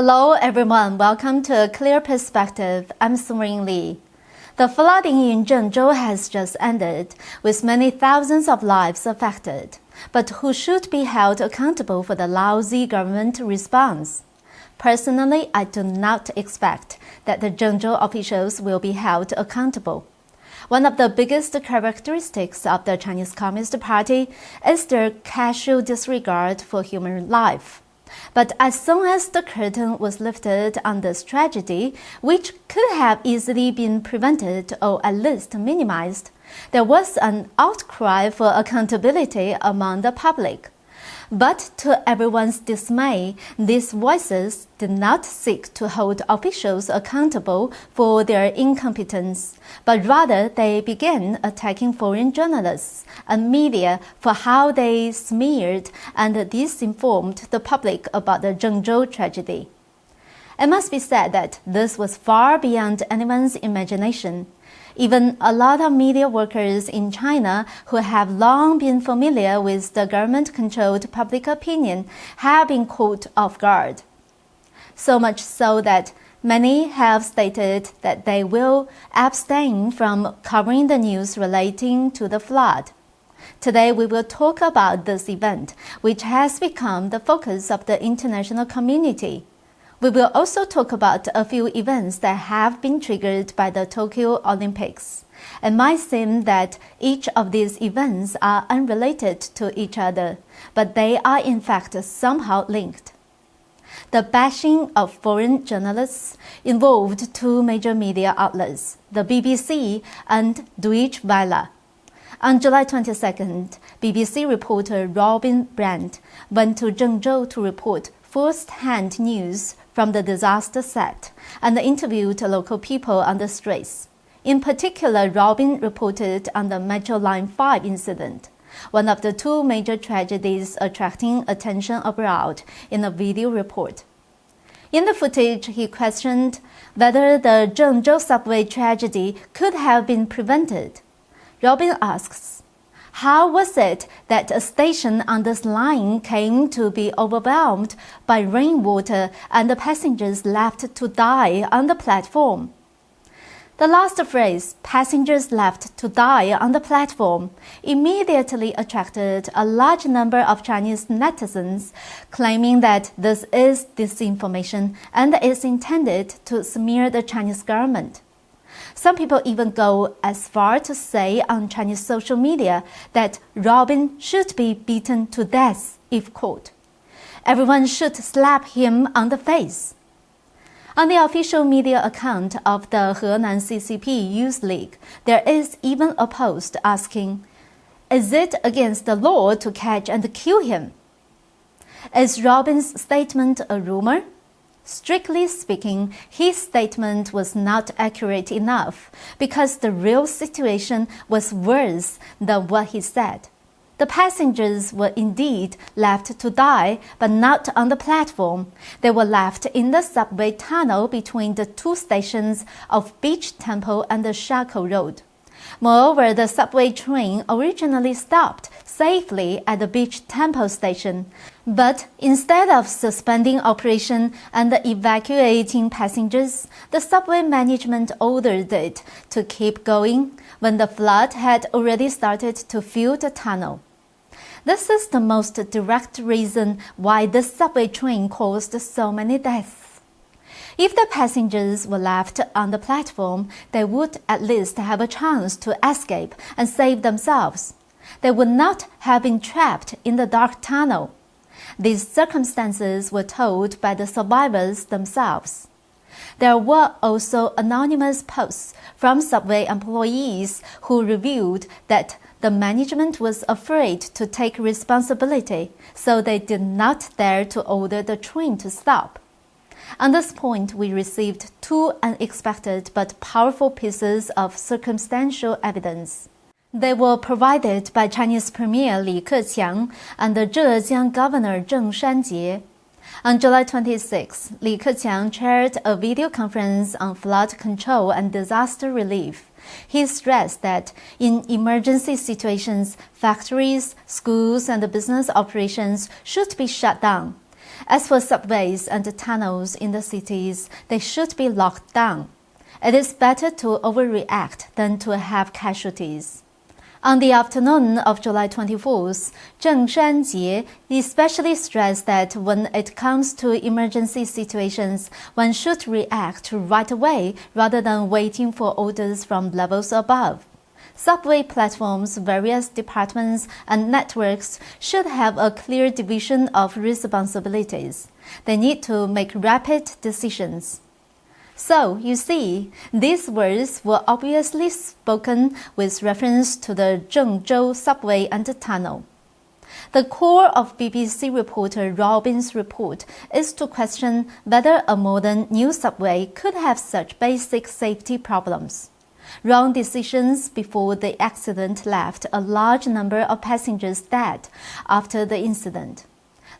Hello everyone, welcome to A Clear Perspective. I'm Serene. The flooding in Zhengzhou has just ended, with many thousands of lives affected. But who should be held accountable for the lousy government response? Personally, I do not expect that the Zhengzhou officials will be held accountable. One of the biggest characteristics of the Chinese Communist Party is their casual disregard for human life. But as soon as the curtain was lifted on this tragedy, which could have easily been prevented or at least minimized, there was an outcry for accountability among the public. But to everyone's dismay, these voices did not seek to hold officials accountable for their incompetence, but rather they began attacking foreign journalists and media for how they smeared and disinformed the public about the Zhengzhou tragedy. It must be said that this was far beyond anyone's imagination. Even a lot of media workers in China who have long been familiar with the government-controlled public opinion have been caught off guard. So much so that many have stated that they will abstain from covering the news relating to the flood. Today we will talk about this event, which has become the focus of the international community. We will also talk about a few events that have been triggered by the Tokyo Olympics. It might seem that each of these events are unrelated to each other, but they are in fact somehow linked. The bashing of foreign journalists involved two major media outlets, the BBC and Deutsche Welle. On July 22nd, BBC reporter Robin-Brant went to Zhengzhou to report first-hand news from the disaster site and interviewed local people on the streets. In particular, Robin reported on the Metro Line 5 incident, one of the two major tragedies attracting attention abroad, in a video report. In the footage, he questioned whether the Zhengzhou subway tragedy could have been prevented. Robin asks, how was it that a station on this line came to be overwhelmed by rainwater and the passengers left to die on the platform? The last phrase, passengers left to die on the platform, immediately attracted a large number of Chinese netizens, claiming that this is disinformation and is intended to smear the Chinese government. Some people even go as far to say on Chinese social media that Robin should be beaten to death if caught. Everyone should slap him on the face. On the official media account of the Henan CCP Youth League, there is even a post asking, "Is it against the law to catch and kill him?" Is Robin's statement a rumor? Strictly speaking, his statement was not accurate enough because the real situation was worse than what he said. The passengers were indeed left to die, but not on the platform. They were left in the subway tunnel between the two stations of Beach Temple and the Shakou Road. Moreover, the subway train originally stopped safely at the Beach Temple station, but instead of suspending operation and evacuating passengers, the subway management ordered it to keep going when the flood had already started to fill the tunnel. This is the most direct reason why the subway train caused so many deaths. If the passengers were left on the platform, they would at least have a chance to escape and save themselves. They would not have been trapped in the dark tunnel. These circumstances were told by the survivors themselves. There were also anonymous posts from subway employees who revealed that the management was afraid to take responsibility, so they did not dare to order the train to stop. On this point, we received two unexpected but powerful pieces of circumstantial evidence. They were provided by Chinese Premier Li Keqiang and the Zhejiang Governor Zheng Shanjie. On July 26, Li Keqiang chaired a video conference on flood control and disaster relief. He stressed that in emergency situations, factories, schools, and business operations should be shut down. As for subways and tunnels in the cities, they should be locked down. It is better to overreact than to have casualties. On the afternoon of July 24th, Zhengzhou especially stressed that when it comes to emergency situations, one should react right away rather than waiting for orders from levels above. Subway platforms, various departments, and networks should have a clear division of responsibilities. They need to make rapid decisions. So, you see, these words were obviously spoken with reference to the Zhengzhou subway and tunnel. The core of BBC reporter Robin's report is to question whether a modern new subway could have such basic safety problems. Wrong decisions before the accident left a large number of passengers dead after the incident.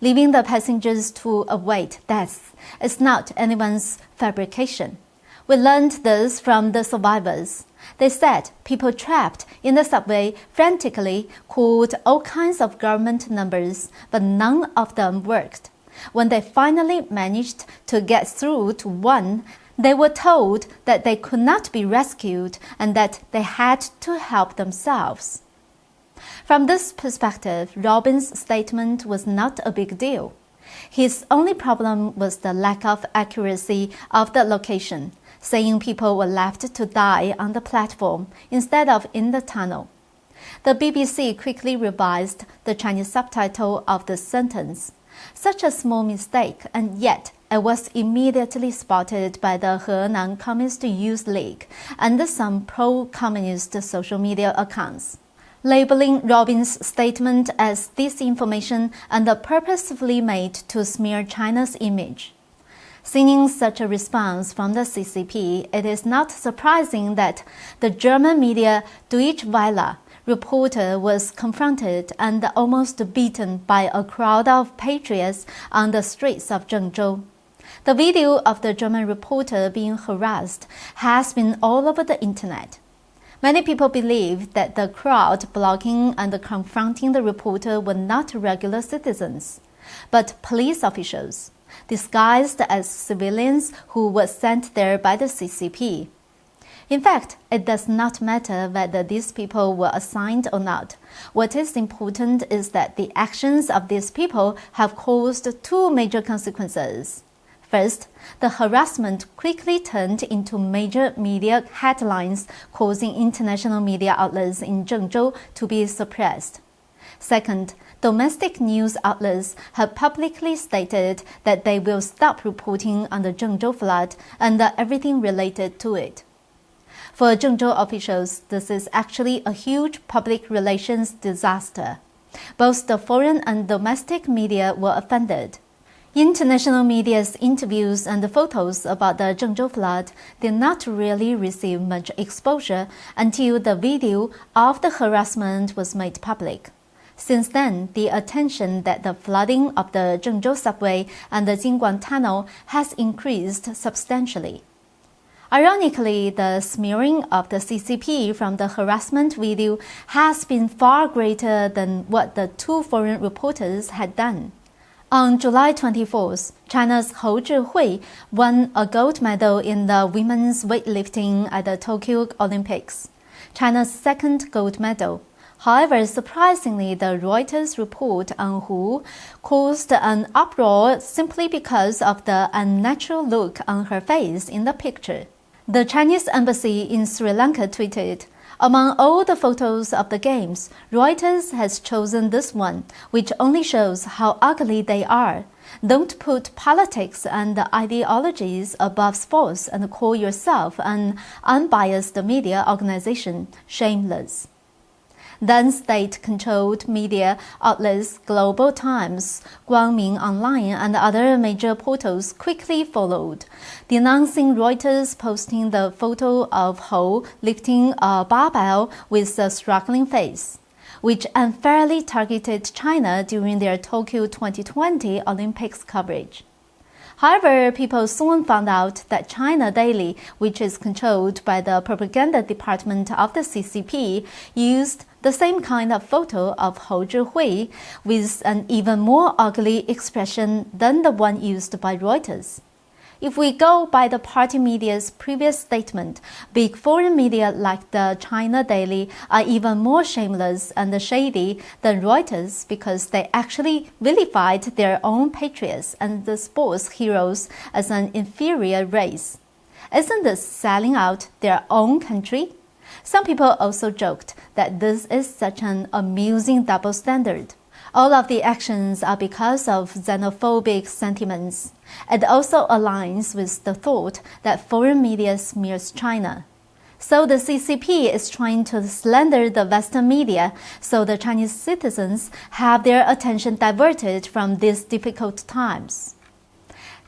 Leaving the passengers to await death is not anyone's fabrication. We learned this from the survivors. They said people trapped in the subway frantically called all kinds of government numbers, but none of them worked. When they finally managed to get through to one, they were told that they could not be rescued and that they had to help themselves. From this perspective, Robin's statement was not a big deal. His only problem was the lack of accuracy of the location, saying people were left to die on the platform instead of in the tunnel. The BBC quickly revised the Chinese subtitle of the sentence. Such a small mistake, and yet it was immediately spotted by the Henan Communist Youth League and some pro-communist social media accounts, labeling Robin's statement as disinformation and purposefully made to smear China's image. Seeing such a response from the CCP, it is not surprising that the German media Deutsche Welle reporter was confronted and almost beaten by a crowd of patriots on the streets of Zhengzhou. The video of the German reporter being harassed has been all over the internet. Many people believe that the crowd blocking and confronting the reporter were not regular citizens, but police officials, disguised as civilians who were sent there by the CCP. In fact, it does not matter whether these people were assigned or not. What is important is that the actions of these people have caused two major consequences. First, the harassment quickly turned into major media headlines, causing international media outlets in Zhengzhou to be suppressed. Second, domestic news outlets have publicly stated that they will stop reporting on the Zhengzhou flood and everything related to it. For Zhengzhou officials, this is actually a huge public relations disaster. Both the foreign and domestic media were offended. International media's interviews and photos about the Zhengzhou flood did not really receive much exposure until the video of the harassment was made public. Since then, the attention that the flooding of the Zhengzhou subway and the Jingguan tunnel has increased substantially. Ironically, the smearing of the CCP from the harassment video has been far greater than what the two foreign reporters had done. On July 24th, China's Hou Zhihui won a gold medal in the women's weightlifting at the Tokyo Olympics, China's second gold medal. However, surprisingly, the Reuters report on Hu caused an uproar simply because of the unnatural look on her face in the picture. The Chinese embassy in Sri Lanka tweeted, "Among all the photos of the games, Reuters has chosen this one, which only shows how ugly they are. Don't put politics and ideologies above sports and call yourself an unbiased media organization. Shameless." Then state-controlled media outlets Global Times, Guangming Online, and other major portals quickly followed, denouncing Reuters posting the photo of Hou lifting a barbell with a struggling face, which unfairly targeted China during their Tokyo 2020 Olympics coverage. However, people soon found out that China Daily, which is controlled by the propaganda department of the CCP, used the same kind of photo of Hou Zhihui with an even more ugly expression than the one used by Reuters. If we go by the party media's previous statement, big foreign media like the China Daily are even more shameless and shady than Reuters because they actually vilified their own patriots and the sports heroes as an inferior race. Isn't this selling out their own country? Some people also joked that this is such an amusing double standard. All of the actions are because of xenophobic sentiments. It also aligns with the thought that foreign media smears China. So the CCP is trying to slander the Western media so the Chinese citizens have their attention diverted from these difficult times.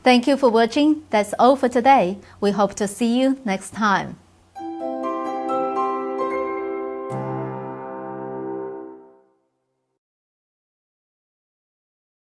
Thank you for watching. That's all for today. We hope to see you next time.